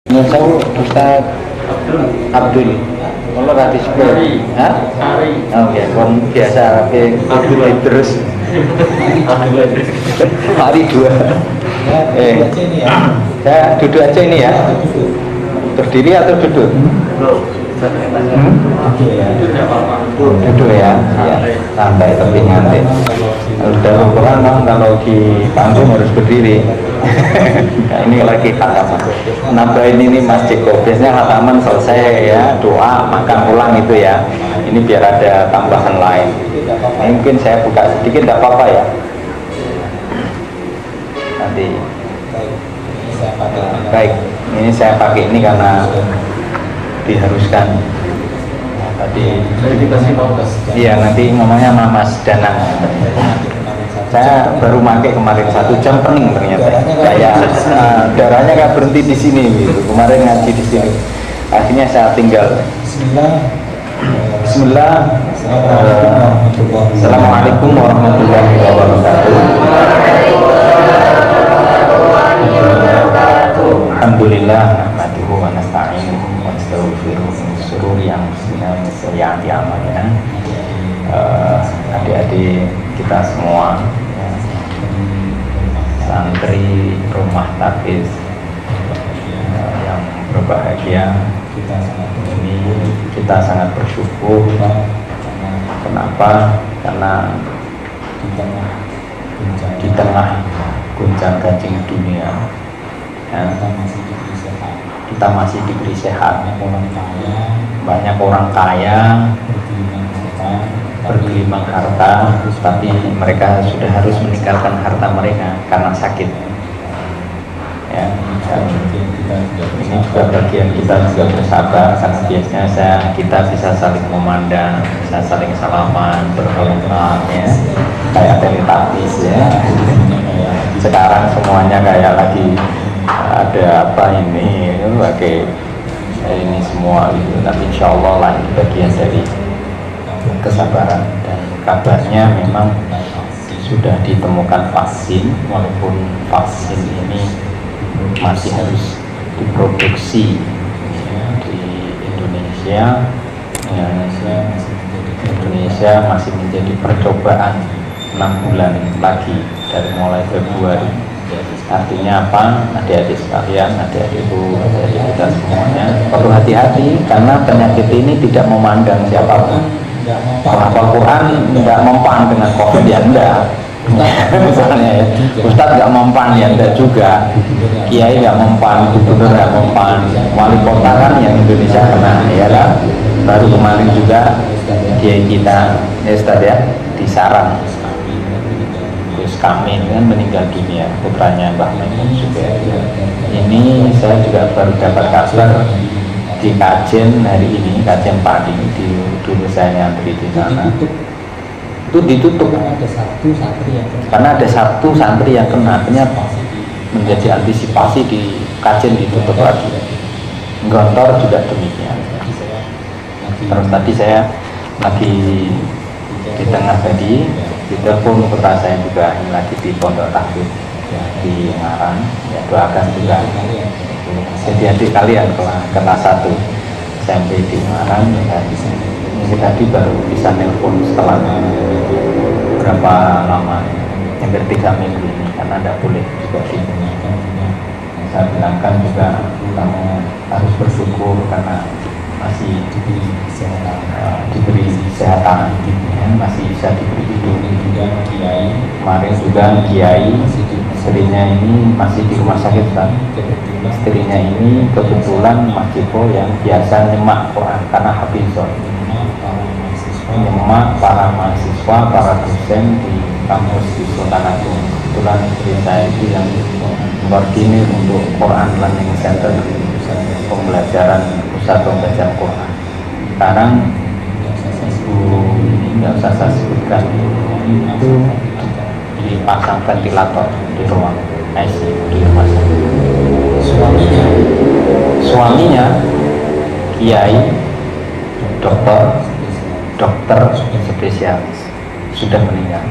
Menurut saya Ustaz Abdul kalau rati sekali hah? Oke, kon biasa Abdul terus hari dua saya duduk aja ini ya, berdiri atau duduk? Duduk ya, ya santai tapi ngantuk. Dalam Quran kalau di panggung harus berdiri. Nah, ini lagi khataman. Nambahin ini Mas Jeko. Biasanya khataman selesai ya doa makan ulang itu ya. Ini biar ada tambahan lain. Ini mungkin saya buka sedikit, tidak apa-apa ya. Nanti. Baik, ini saya pakai ini karena diharuskan. Tadi iya nanti ngomongnya sama Mas Danang. Saya baru pakai kemarin 1 jam pening ternyata kayak darahnya nggak berhenti di sini gitu. Kemarin ngaji di sini akhirnya saya tinggal. Bismillah. Assalamualaikum warahmatullahi wabarakatuh. Alhamdulillah nahmaduhu wa nasta'inuhu wa nastaghfiruh min shururi anfusina wa min sayyiati a'malina. Adik-adik kita semua ya, santri rumah Tafiz yang berbahagia, ini kita sangat bersyukur. Kenapa? Karena di tengah gonjang-ganjing dunia ya, kita masih diberi sehat. Banyak orang kaya bergelimang harta, tapi mereka sudah harus meninggalkan harta mereka karena sakit. Ya, dan ini juga bagian kita juga bersabar karena biasanya kita bisa saling memandang, bisa saling salaman, berhormat ya, kayak teletabis ya. Sekarang semuanya kayak lagi ada apa ini, pakai ini semua gitu. Tapi insya Allah lah bagian dari kesabaran, dan kabarnya memang sudah ditemukan vaksin, walaupun vaksin ini masih harus diproduksi ya, di Indonesia. Ya, Indonesia masih menjadi percobaan 6 bulan lagi dari mulai Februari. Artinya apa? Adik-adik sekalian, adik-adikku, adik kita semuanya perlu hati-hati karena penyakit ini tidak memandang siapapun. Penghafal Quran tidak mempan dengan COVID ya enggak. Misalnya ya, Ustadz nggak mempan ya enggak juga. Kiai nggak mempan, gubernur nggak mempan, wali kota kan yang Indonesia kena ya lah. Baru kemarin juga kiai kita ya Ustadz ya di Sarang, Gus Kamil kan meninggal dunia, putranya Mbah Maimun juga. Ini saya juga baru dapat kabar di kajian hari ini, kajian pagi di dulu saya nyantri di sana itu ditutup karena ada satu santri yang kena. Ternyata menjadi antisipasi di kajian ditutup lagi. Gontor juga demikian. Terus tadi saya lagi di tengah tadi ditelepon putra saya juga ini lagi di Pondok Tahfiz di Ngarang ya, doakan juga. Jadi adik kalian kelas 1 SMP di Ngarang ya, ini tadi baru bisa nelpon setelah berapa lama, hampir 3 minggu ini, karena tidak boleh juga di saya bilangkan juga kamu harus bersyukur karena masih diberi kesehatan ya, masih bisa diberi hidup. Kemarin juga kiai istrinya ini masih di rumah sakit kan. Istrinya ini kebetulan Mas Jiko yang biasa nyemak Quran karena hafizon, nyemak para mahasiswa, para dosen di kampus di Sultan Agung. Kebetulan istri saya itu yang koordinir untuk Quran Learning Center, pembelajaran pusat pembelajaran Quran. Sekarang ibu ini nggak usah saya sebutkan, itu dipasang ventilator di ruang ICU di rumah sakit. Suaminya kiai, dokter spesialis sudah meninggal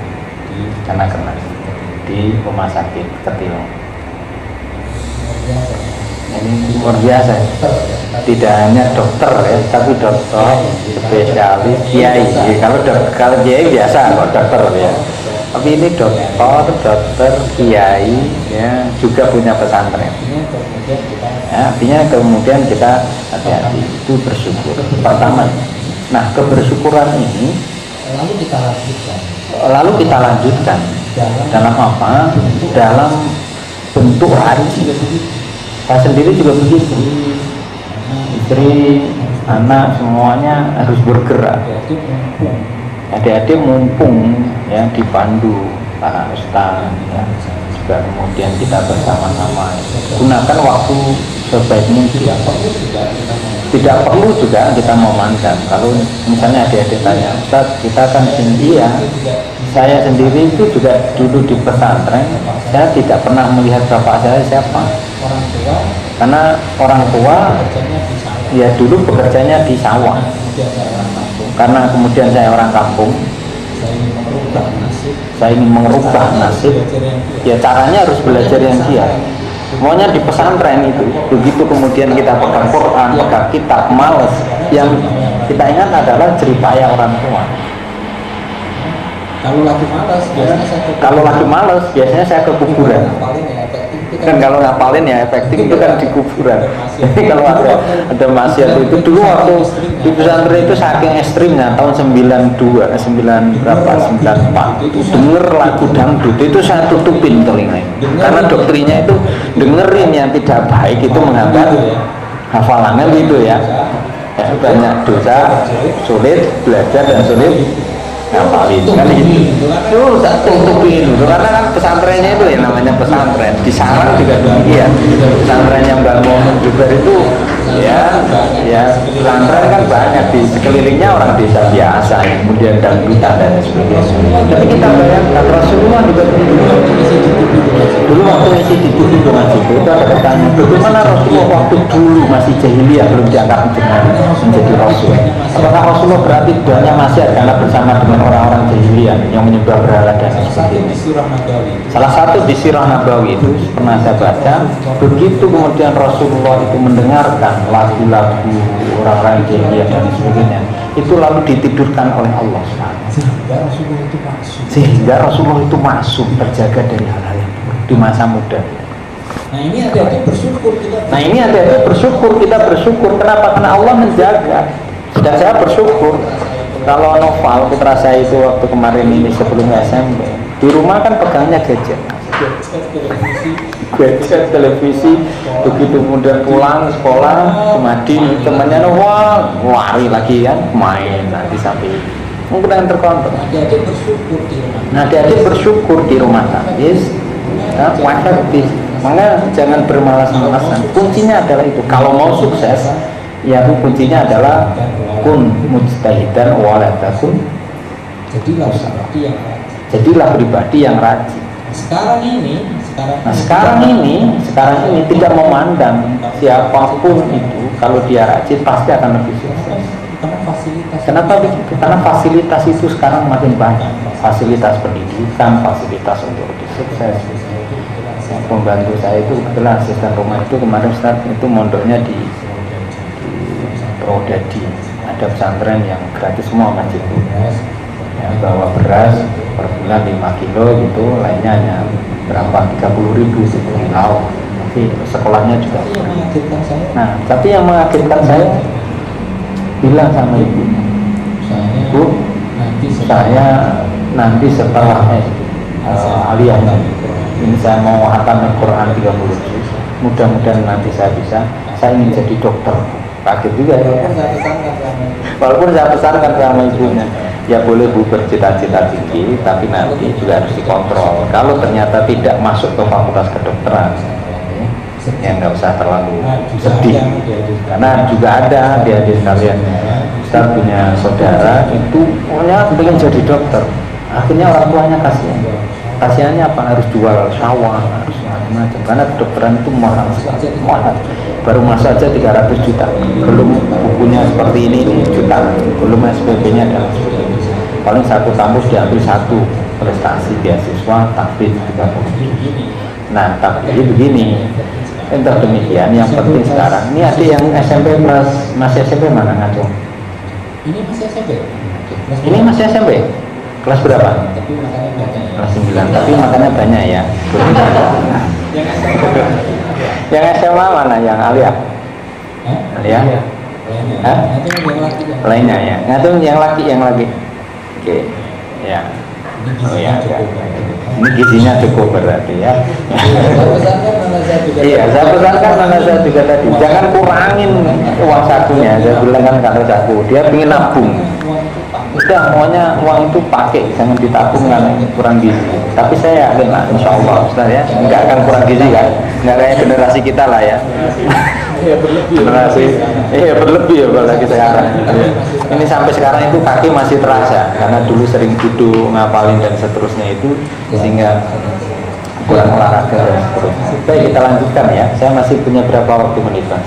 karena kena di rumah sakit Ketilo. Ini luar biasa, tidak hanya dokter ya, tapi dokter, spesialis, kiai. Kalau kiai biasa kok dokter ya, tapi ini dokter, kiai ya, juga punya pesantren ya, artinya kemudian kita hati-hati itu bersyukur pertama. Nah, kebersyukuran ini lalu kita lanjutkan dalam apa? Dalam bentuk haji. Saya sendiri juga begitu, istri, anak semuanya harus bergerak. Adik-adik mumpung ya dipandu para ustaz ya, juga kemudian kita bersama-sama gunakan waktu sebaik mungkin. Tidak perlu juga kita memandang. Kalau misalnya adik-adik tanya, Ustaz, kita kan tinggi ya. Saya sendiri itu juga dulu di pesantren, saya tidak pernah melihat bapak saya siapa. Karena orang tua ya dulu bekerjanya di sawah. Karena kemudian saya orang kampung, saya ingin merubah nasib. Ya caranya harus belajar yang giat. Maunya di pesantren itu. Begitu kemudian kita pegang Quran, pegang kitab, males. Yang kita ingat adalah jeripaya orang tua. Kalau lagi malas biasanya saya ke kuburan. Kan kalau ngapalin ya efektif itu kan di kuburan. Jadi kalau ada maksiat itu dulu waktu di pesantren itu saking ekstrimnya tahun 92, 94 itu denger lagu dangdut itu saya tutupin telinga. Karena doktrinya itu dengerin yang tidak baik itu menghambat hafalannya gitu ya. Banyak dosa, sulit belajar dan sulit ngapalin kan gitu. Itu tak tutupin gitu. Karena kan pesantrennya itu ya namanya pesantren. Di sarang juga demikian. Pesantrennya Mbak Muhammad juga itu ya pesantren kan banyak di sekelilingnya orang desa biasa yang kemudian dangdutan dan sebagainya. Tapi kita bayangkan Rasulullah juga dulu waktu isi di TV itu ada pertanyaan, bagaimana Rasulullah waktu dulu masih jahiliyah belum diangkat menjadi Rasul? Apakah Rasulullah berarti doanya masih karena bersama dengan orang-orang jahiliyah yang menyembah berhala dan sebagainya? Salah satu di Sirah Nabawi itu pernah saya baca, begitu kemudian Rasulullah itu mendengarkan lagu-lagu orang-orang jahiliyah dan sebagainya, itu lalu ditidurkan oleh Allah sehingga Rasulullah itu masuk terjaga dari hal-hal yang buruk di masa muda. Nah ini hati-hati bersyukur kita bersyukur. Kenapa? Karena Allah menjaga. Dan saya bersyukur kalau Noval putra saya itu waktu kemarin ini sebelum SMP di rumah kan pegangnya gadget televisi. Begitu kemudian pulang sekolah Semadi temannya Noval lari lagi kan main nanti sampai mungkin yang terkontrol. Nah adik-adik bersyukur di rumah yes. Nah, makanya jangan bermalas-malasan. Kuncinya adalah itu. Kalau mau sukses ya kuncinya adalah kun mujtahidan wala takun, jadilah pribadi yang rajin. Sekarang ini tidak memandang siapapun itu, kalau dia rajin pasti akan lebih sukses. Kenapa begitu? Karena fasilitas itu sekarang makin banyak. Fasilitas pendidikan, fasilitas untuk lebih sukses. Pembantu saya itu kebetulan asisten rumah itu kemarin Ustaz itu mondoknya di Prodadi, ada pesantren yang gratis semua masjid itu ya, bawa beras per bulan 5 kilo gitu, lainnya hanya berapa 30.000 itu di lauk, tapi sekolahnya juga. Nah tapi yang mengagetkan saya bilang sama ibunya, Bu, saya nanti setelah aliyah ini saya mau hatam Al-Quran 30 juz, mudah-mudahan nanti saya ingin jadi dokter. Kaget juga ya. Walaupun saya pesankan sama ibunya, ya boleh Bu bercita-cita tinggi, tapi nanti juga harus dikontrol. Kalau ternyata tidak masuk ke fakultas kedokteran, ya nggak usah terlalu sedih. Karena juga ada dia sekalian, saya punya saudara itu punya pengen jadi dokter. Akhirnya orang tuanya kasihannya apa, harus jual sawah, harus macam-macam. Karena kedokteran itu mahal sekali, mahal. Baru masuk aja 300 juta, belum bukunya seperti ini juta, belum SPP-nya dan sebagainya. Paling satu kampus diambil satu prestasi beasiswa takbir 30. Nah tapi begini, Entah demikian, yang penting sekarang ini adik yang SMP masih SMP mana ngacung? Ini masih SMP. Ini masih SMP? Kelas berapa? Tapi makanya banyak ya. Kelas 9, tapi makannya banyak ya. Yang SMA. Yang SMA mana? Yang Alia? Hah? Alia? Hah? Nanti yang laki kan. Lainnya ya. Ngatung yang laki. Oke. Ya. Oh ya, ya. Ini gizinya cukup berarti ya. Saya pesankan mana saya juga. Iya, saya pesankan mana saya juga tadi. Jangan kurangin uang sakunya. Saya bilang kan kalau saku, dia ingin nabung. Udah, maunya uang itu pakai, jangan ditabung kan kurang gizi. Tapi saya yakin lah, insya Allah Ustaz ya, nggak akan kurang gizi kan. Nggak kayak generasi kita lah ya. Iya berlebih. Generasi, berlebih ya apalagi sekarang. Ini sampai sekarang itu kaki masih terasa karena dulu sering duduk ngapalin dan seterusnya itu sehingga kurang olahraga dan seterusnya. Baik, kita lanjutkan ya. Saya masih punya berapa waktu menit Mas?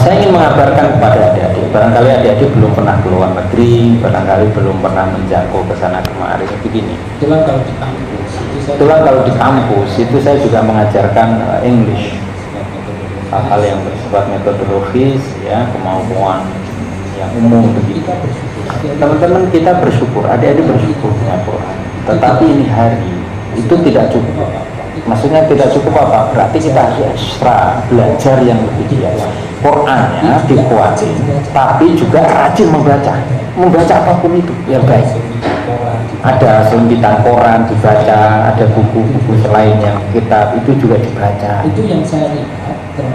Saya ingin mengabarkan kepada adik-adik, barangkali adik-adik belum pernah keluar negeri, barangkali belum pernah menjangkau ke sana kemari. Begini, itulah kalau di kampus itu saya juga mengajarkan English, hal-hal yang bersifat metodologis ya, kemampuan yang umum begitu. Teman-teman kita bersyukur, adik-adik bersyukur dengan Quran, tetapi ini hari itu tidak cukup. Maksudnya tidak cukup apa? Berarti kita harus ekstra belajar yang lebih giat. Qurannya dikuatin, tapi juga rajin membaca apapun itu yang baik. Ada sempitan koran dibaca, ada buku-buku selain yang kitab itu juga dibaca.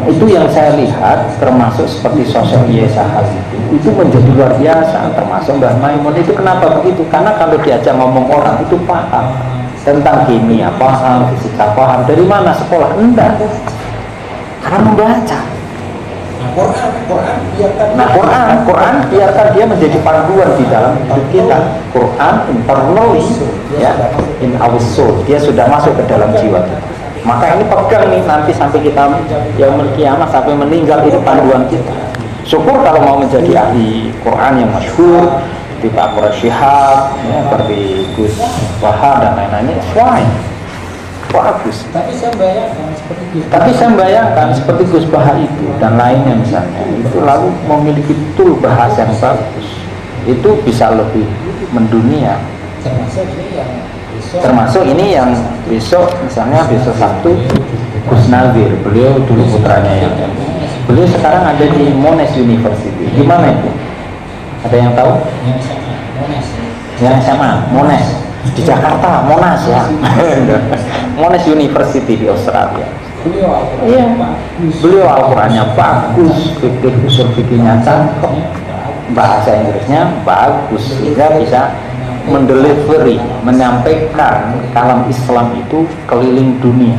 Itu yang saya lihat termasuk seperti sosok Yesahal itu menjadi luar biasa, termasuk Mbah Maimun itu. Kenapa begitu? Karena kalau diajak ngomong orang itu paham tentang kimia, paham fisika, paham. Dari mana sekolah? Enggak, karena membaca. Quran biarkan dia menjadi panduan di dalam hidup kita. Quran internally ya, in our soul, dia sudah masuk ke dalam jiwa kita. Maka ini pegang nih nanti sampai kita yaumul kiamat, sampai meninggal, itu panduan kita. Syukur kalau mau menjadi ahli Quran yang masyhur di Pak Syihab ya, seperti Gus Wahab dan lain-lainnya, fine, bagus. Tapi saya membayangkan seperti Gus Bahar itu dan lainnya misalnya, itu lalu memiliki tool bahasa yang bagus, itu bisa lebih mendunia. Termasuk ini yang besok, misalnya besok Sabtu, Gus Nazir, beliau dulu putranya ya. Beliau sekarang ada di Monash University. Di mana itu? Ada yang tahu? Yang SMA, Monash di Jakarta, Monash ya. Monash University di Australia. Iya, beliau Al-Qurannya bagus, usul fikihnya cakep, bahasa Inggrisnya bagus, sehingga bisa mendelivery, menyampaikan kalam Islam itu keliling dunia.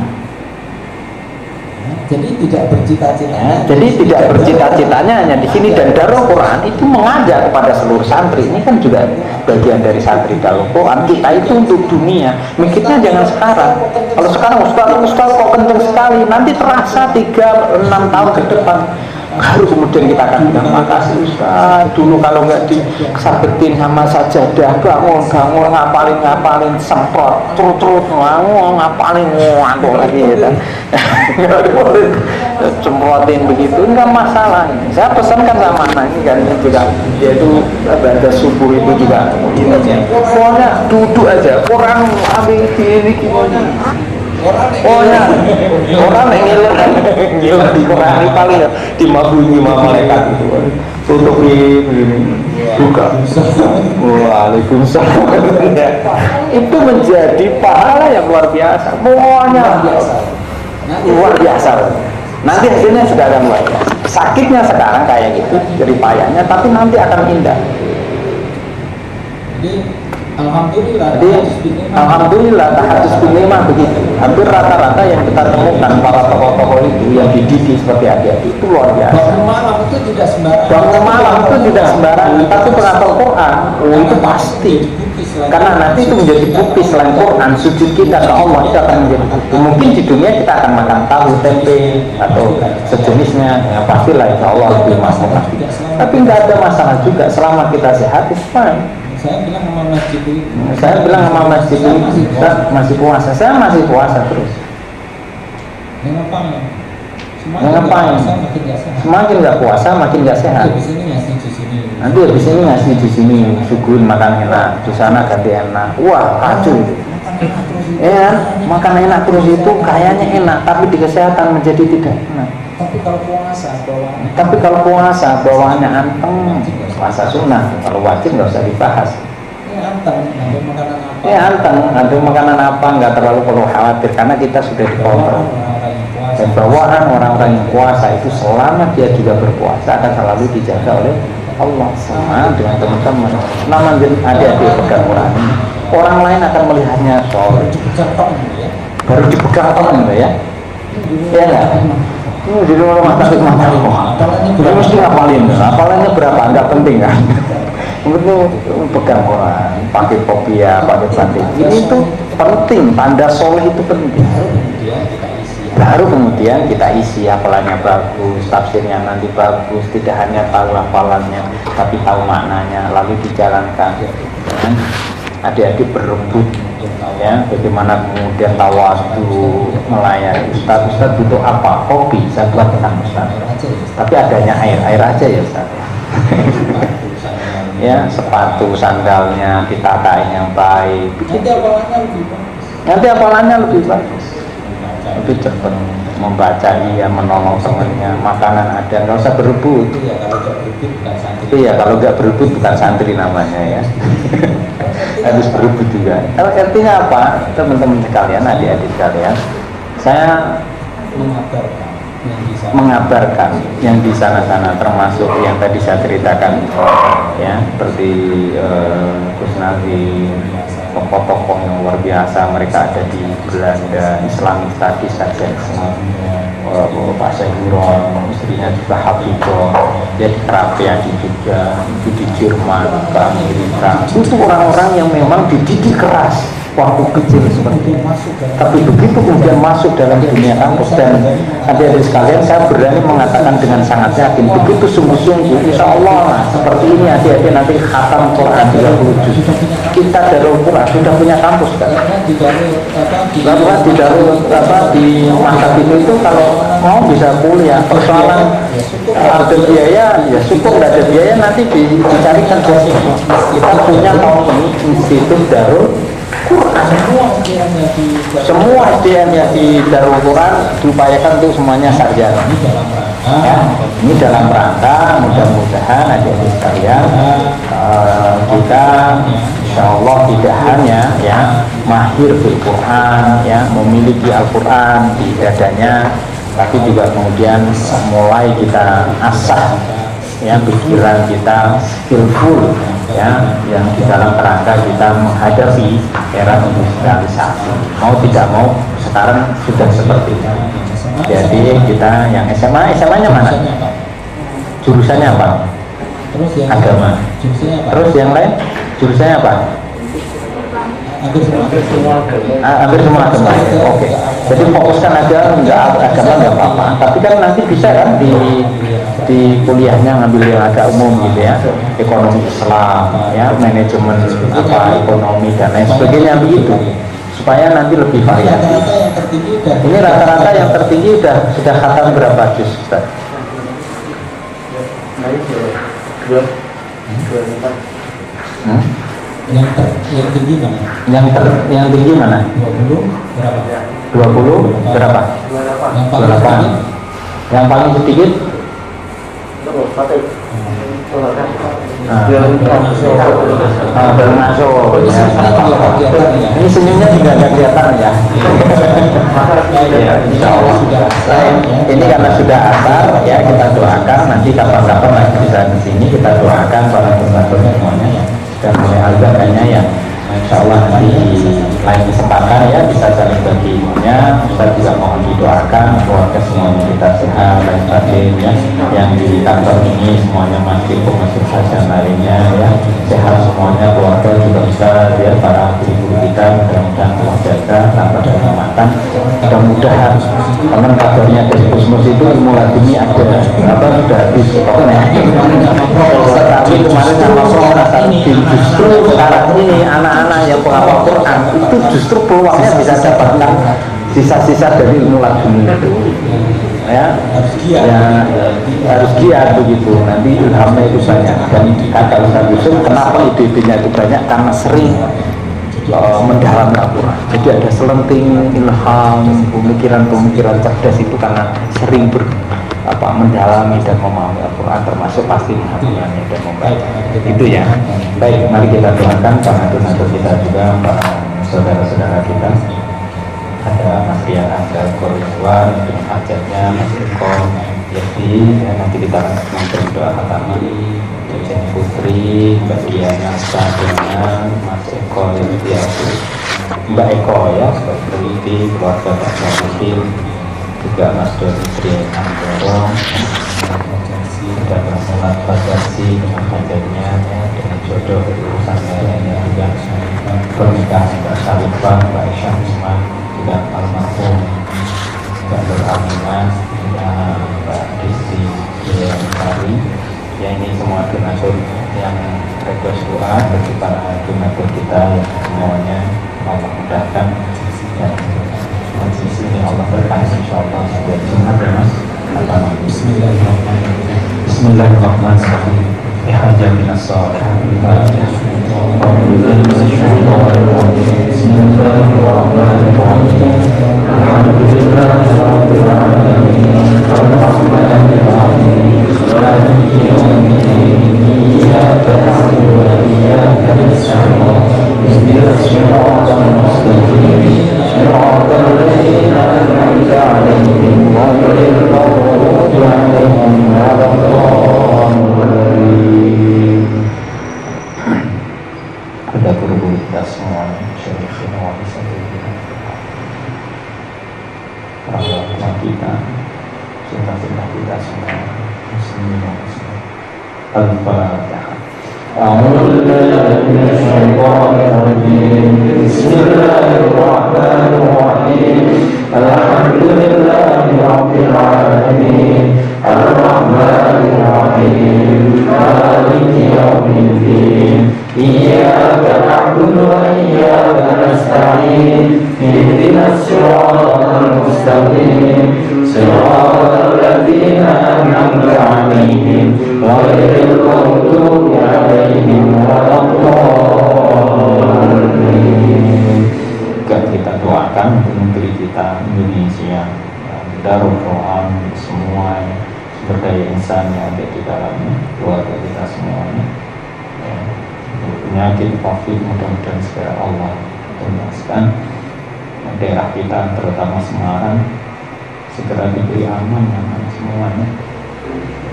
Jadi tidak bercita-cita. Ya, jadi tidak bercita-citanya hanya di sini, dan Darul Quran itu mengajak kepada seluruh santri. Ini kan juga bagian dari santri Darul Quran. Kita itu untuk dunia. Mikirnya jangan sekarang. Kalau sekarang Ustaz kok kenceng sekali, nanti terasa 3-6 tahun ke depan. Baru kemudian kita akan bilang makasih Ustaz. Dulu kalau nggak disabetin sama sajadah, bangun ngapalin semprot terus ngapalin ngantuk lagi ya. Semprotin begitu nggak masalah. Saya pesankan sama anak ini kan, juga dia itu baca subuh itu juga ini pokoknya duduk aja, orang ambil ini gimana. Oh ya, orang ngiler di Quran paling dimabunyi sama malaikat itu, tutupin begini, buka. Waalaikumsalam. Itu menjadi pahala yang luar biasa. Semuanya luar biasa. Nanti hasilnya sudah akan luar biasa. Sakitnya sekarang kayak gitu, jadi payahnya, tapi nanti akan indah. Alhamdulillah tahadus bin nikmah begitu. Hampir rata-rata yang kita temukan para tokoh-tokoh itu yang dididik seperti adik-adik itu luar biasa. Bangun malam itu tidak sembarangan. Tapi penghafal Quran, itu pasti. Karena nanti itu menjadi bukti selain Quran, sujud kita ke Allah itu akan menjadi bukti. Mungkin di dunia kita akan makan tahu, tempe atau sejenisnya, ya pastilah insya Allah lebih masuk. Tapi nggak ada masalah juga selama kita sehat, it's fine. Saya bilang sama masjid itu. Saya bilang sama masjid Saya ini, Ustaz masih puasa. Saya masih puasa terus. Ya ngapain? Ya ngapain? Puasa, makin gak sehat. Semakin nggak puasa, makin nggak sehat. Habis ini ngasih di sini. Nanti habis ini ngasih di sini, suguhin makan enak, di sana ganti enak. Wah, kacau itu. Ya, makan enak terus itu kayaknya enak, tapi di kesehatan menjadi tidak enak. Tapi kalau puasa bawaannya. Tapi kalau puasa bawaannya anteng, puasa sunnah. Kalau wajib nggak usah dibahas. Ya anteng, ada makanan apa? Ya anteng, ada makanan apa nggak terlalu perlu khawatir karena kita sudah dikontrol. Dan bawaan orang-orang yang puasa itu selama dia juga berpuasa akan selalu dijaga oleh Allah. Sama dengan teman-teman. Namun adik-adik pegang Quran. Orang lain akan melihatnya soleh. Baru dipegang tangan ya. Ya enggak? Ini di rumah takut mata. Ini mesti ngapalin. Apalannya berapa? Enggak penting kan? Yang penting pegang Quran, pakai kopiah, pakai batik. Ini tuh penting. Tanda soleh itu penting. Baru kemudian kita isi hafalannya bagus, tafsirnya nanti bagus, tidak hanya tahu hafalannya, tapi tahu maknanya, lalu dijalankan. Adik-adik berebut, ya, bagaimana kemudian tawadu melayani Ustaz butuh apa? Kopi, saya buatkan Ustaz. Tapi adanya air aja ya Ustaz. Ya, sepatu, sandalnya ditatain yang baik. Nanti hafalannya lebih bagus. Lebih cepat membaca, iya, menolong temannya, makanan ada, nggak usah berebut. Iya, kalau nggak berebut bukan santri namanya ya. Harus berebut juga. Artinya apa, teman-teman sekalian, adik-adik sekalian? Saya mengabarkan yang di sana-sana, termasuk yang tadi saya ceritakan, ya, seperti Gus Nabi, tokoh-tokoh yang luar biasa, mereka ada di Belanda, Islamic Studies saja, Pak Seyhuron, istrinya juga Habibah, dia di Krapiadi juga, itu di Jerman, ke Amerika, itu orang-orang yang memang dididik keras waktu kecil seperti itu. Tapi begitu kemudian masuk dalam dunia kampus, dan adik-adik sekalian, saya berani mengatakan dengan sangat yakin, begitu sungguh-sungguh, insya Allah seperti ini adik-adik nanti khatam Quran 30 juz. Kita Darul Quran sudah punya kampus kan? Lalu di Darul di masa itu kalau mau bisa kuliah, persoalan ada biaya, ya syukur nggak ada biaya, nanti dicarikan sih. Kita punya mau ini Institut Darul Quran. Semua SDM yang di Darul Quran diupayakan untuk semuanya sarjana. Ya, ini dalam rangka mudah-mudahan adik-adik sekalian kita insya Allah tidak hanya ya mahir bil Quran, ya memiliki Al-Quran di dadanya, tapi juga kemudian mulai kita asah ya pikiran kita skillful, ya, yang di dalam kerangka kita menghadapi era industrialisasi. Mau tidak mau sekarang sudah seperti itu. Jadi kita yang SMA-nya mana? Jurusannya apa? Agama. Terus yang lain jurusannya apa? Hampir semua agama. Oke. Jadi fokuskan aja, nggak agama nggak apa-apa. Tapi kan nanti bisa kan di kuliahnya ngambil yang agak umum gitu ya, ekonomi Islam, ya, manajemen apa ekonomi dan lain sebagainya begitu, supaya nanti lebih variatif. Ini rata-rata yang tertinggi sudah khatam berapa juz, Ustaz? Yang tinggi mana? Yang tinggi mana? 20 berapa? 20 berapa? Yang paling 28. tinggi? Yang paling sedikit? Belum masuk. Ini senyumnya juga nggak kelihatan ya. Ya, insya Allah. Ini karena sudah asar, ya kita doakan nanti kapan-kapan lagi bisa di sini kita doakan para peserta semuanya dan mulai albaqanya ya. Insya Allah nanti di lain kesempatan ya bisa saling bagi ilmunya. Kita juga mohon didoakan keluarga semuanya kita sehat dan sebagainya, yang di kantor ini semuanya masih saja lainnya ya sehat semuanya, keluarga juga bisa ya, para guru kita mudah-mudahan Allah jaga tanpa kehormatan. Mudah-mudahan Karena kabarnya dari Kosmos itu ilmu laduni ada apa sudah habis pokoknya. Tetapi kemarin sama Prof. Justru sekarang ini anak-anak yang penghafal Quran itu justru peluangnya bisa dapatkan sisa-sisa dari ilmu laduni itu. Ya, harus giat begitu. Nanti ilhamnya itu banyak. Dan kata Ustaz Yusuf, kenapa ide-idenya itu banyak? Karena sering mendalami Al-Quran. Jadi ada selenting ilham, pemikiran-pemikiran cerdas itu karena sering mendalami dan memahami Al-Quran, termasuk pasti menghafalnya dan membaca. Itu ya. Baik, mari kita doakan karena donatur kita juga, para saudara-saudara kita. Ada Mas Rian Angga Korwar dengan hajatnya, Mas Eko Yedi, ya, nanti kita akan berdoa khatama. Jenny Putri, Mbak Diana Sadana, Mas Eko Yedi, Mbak Eko ya, Mbak Putri, keluarga Pak Muslim, juga Mas Doni Tri Anggoro, dan Mas Muhammad Fadasi dengan hajatnya, dengan jodoh urusan lainnya juga pernikahan Mbak Salifah, Mbak Aisyah Iman, juga almarhum Mbak Nur Aminah, Mbak Desi Sari. Ya, ini semua donatur yang request doa bagi para donatur kita yang semuanya Allah mudahkan dan di sini Allah berkasi insyaallah sebuah Jumat ya Mas. Bismillahirrahmanirrahim. Bismillahirrahmanirrahim. Ihajah minas shalihin. Bismillahirrahmanirrahim. Alhamdulillahirabbil alamin. Arrahmanirrahim. Maliki yaumiddin. Iyyaka na'budu wa iyyaka nasta'in. Ihdinas siratal mustaqim. Siratal ladzina an'amta 'alaihim ghairil maghdubi 'alaihim waladdallin. Ada guru-guru kita semuanya, syekh-syekh wa bismillah. Rahmat kita, cinta-cinta kita semua. Bismillahirrahmanirrahim. Al-Fatihah. أعوذ بالله من الشيطان الرجيم. بسم الله الرحمن الرحيم. الحمد لله رب العالمين. الرحمن الرحيم. مالك يوم الدين. إياك نعبد وإياك نستعين. اهدنا الصراط المستقيم. صراط الذين أنعمت عليهم غير المغضوب عليهم ولا الضالين. Kita doakan untuk negeri kita Indonesia, Darul Quran, semua sumber daya insan yang ada di dalamnya, keluarga kita semuanya. Penyakit COVID mudah-mudahan segera Allah tuntaskan. Daerah kita terutama Semarang segera diberi aman semuanya.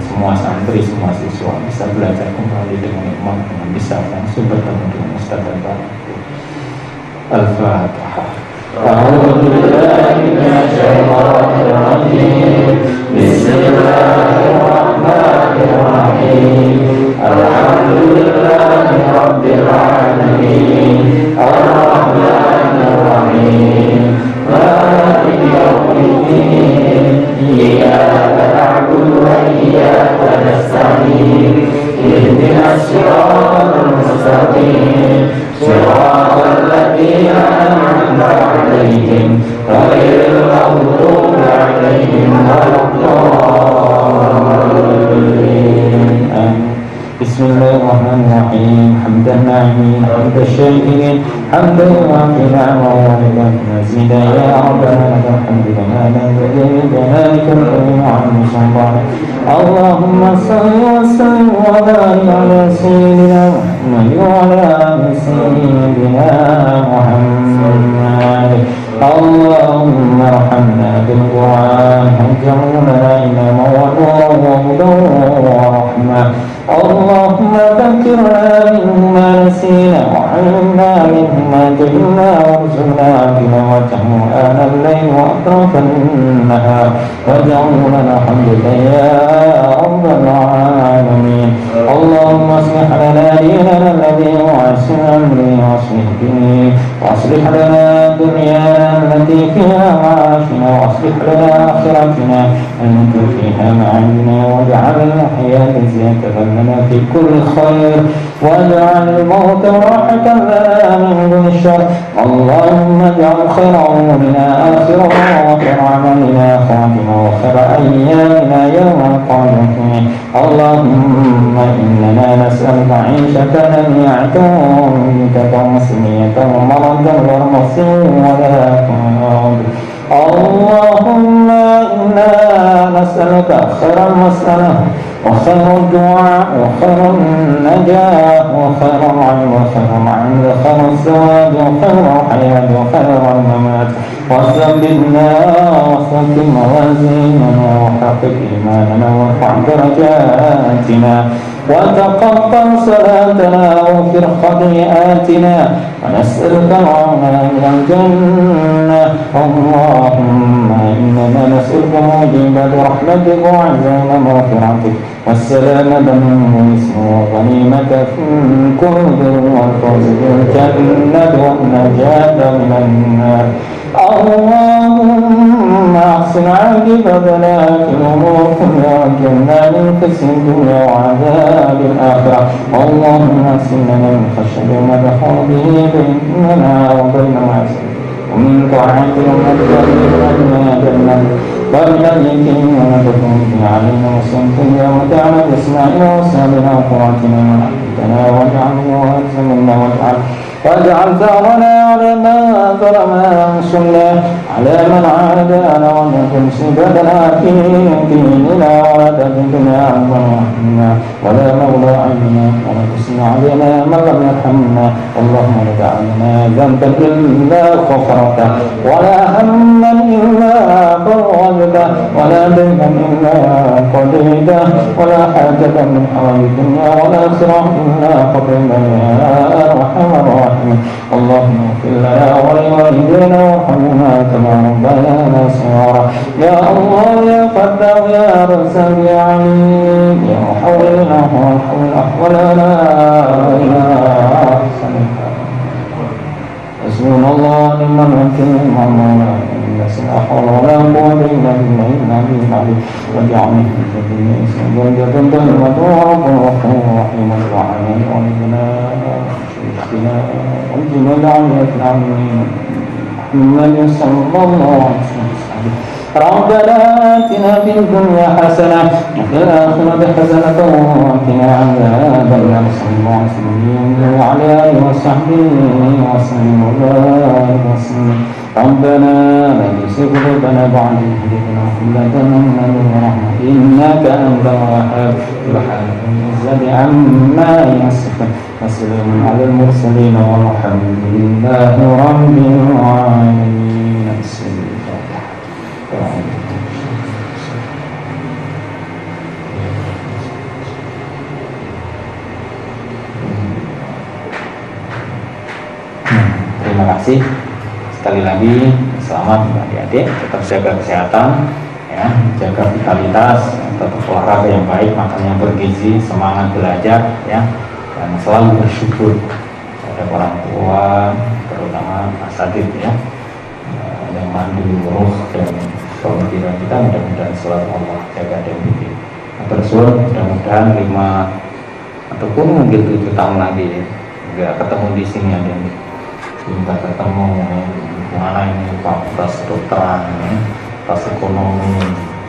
Semua santri, semua siswa bisa belajar kembali dengan iman, dengan bisa langsung bertemu dengan Ustaz dan Bapak. Al-Fatihah. A'udzu billahi minasyaitonir rajim. Bismillahirrahmanirrahim. Alhamdulillahi rabbil alamin. Ar-Rahmanir Rahim. Maliki yaumiddin. Iyyaka na'budu wa iyyaka nasta'in. Ihdinas siratal mustaqim. Siratal ladzina an'amta 'alaihim ghairil maghdubi 'alaihim waladdallin. Bismillahirrahmanirrahim. Hamdan na'imin, hamdan syakirin, hamdan wafi'an wa wafi'an mazida ya Rabbana lakal hamdu kama yanbaghi li jalalika al-karim wa 'azimi sultanik. Allahumma salli wa sallim wa barik ala sayyidina Muhammad wa ala ali sayyidina Muhammad. Allahumma arhamna bil Qur'an waj'alna imama wa nuran wa hudan wa rahmah. Allahumma dhakkirna minhu ma nasina wa علمنا منه ما جهلنا وارزقنا تلاوته آناء الليل وأطراف النهار واجعله لنا حجة يا رب العالمين. اللهم اصلح لنا ديننا الذي هو عصمة أمري واصلح لنا دنيانا التي فيها معاشنا واصلح لنا آخرتنا التي فيها معادنا واجعل الحياة زيادة لنا في كل خير واجعل الموت راحة لنا من كل شر. اللهم اجعل خير أمورنا آخرة وخير عملنا خاتمة وخير أيامنا يوم القيامة فيه. اللهم إننا نسألك عيشة هنيئة وميتة مسمية ومرضا غير محسن ولا تموت. اللهم إنا نسألك خير المسألة وخير الدعاء وخير النجاة وخير العلم وخير العمل وخير الزواج وخير الحياة وخير الممات. وثبتنا وثبت موازيننا وحقق إيماننا وارفع درجاتنا وتقبل صلاتنا واغفر خطيئاتنا ونسألك العون من الجنة. اللهم إننا نسألك موجبات رحمتك وعزائم مغفرتك والسلامة من اسم وغنيمة في كل بر والفوز بالجنة والنجاة من النار. اللهم احسن عاقبتنا في الامور كلها واجعلنا من خزي الدنيا وعذاب الاخره. اللهم احسن لنا من خشيتك ما تحول به بيننا وبين معصيتك ومن طاعتك ما تبلغنا جنتك ومن اليقين ما تكون به علينا وسلمنا ومتعنا باسمائنا واسمائنا وقواتنا ما احييتنا واجعله وارث منا واجعل ثارنا على من ظلمنا وانصرنا على من عادانا ولا تمسكنا في ديننا ولا تجدنا عنا ولا مولى عنا ولا تسن علينا من لم يرحمنا. اللهم لا تدع لنا ذنبا الا غفرته ولا هما الا فرجته ولا دينا الا قضيته ولا حاجة من حوائج الدنيا والاخره الا قضينا يا ارحم الراحمين. اللهم اغفر لنا ولوالدينا وارحمنا كما ربيانا صغارا. يا الله يا فتاح يا رزاق يا عليم يا محول احوالنا الى احسن حسبنا الله ونعم الوكيل مع المولى لا حول ولا قوة إلا بالله العلي العظيم. واجعلنا في الجنة زوجة طيبة ورب غفور رحيم الرحمن ولدنا شيخنا والجنة العليا العظيم محمد صلى الله عليه وسلم. ربنا آتنا في الدنيا حسنة وفي الآخرة حسنة وقنا عذاب النار. صلى الله عليه وسلم وعلى آله وصحبه وسلم وبارك وسلم. ربنا لا تزغ قلوبنا بعد إذ هديتنا وهب لنا من لدنك رحمة إنك أنت الوهاب. سبحان ربك عما يصفون وسلام على المرسلين والحمد لله رب العالمين. Terima kasih sekali lagi. Selamat adik-adik, tetap jaga kesehatan ya, jaga vitalitas, tetap olahraga yang baik, makan yang bergizi, semangat belajar ya, dan selalu bersyukur pada orang tua, terutama asatidz ya, yang mandu ruh dan pemikiran kita. Mudah-mudahan selalu Allah jaga dan bimbing. Bersyukur mudah-mudahan 5 ataupun mungkin 7 tahun lagi nggak ketemu di sini ada yang minta ketemu ya. Mana ini fakultas kedokteran ya, fakultas ekonomi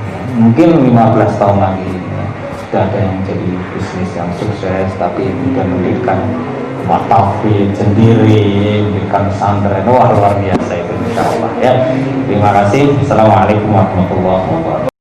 ya. Mungkin 15 tahun lagi ya, sudah ada yang jadi bisnis yang sukses, tapi juga mendirikan rumah tauhid sendiri, mendirikan pesantren. Wah, luar biasa itu, insya Allah ya. Terima kasih. Assalamualaikum warahmatullahi wabarakatuh.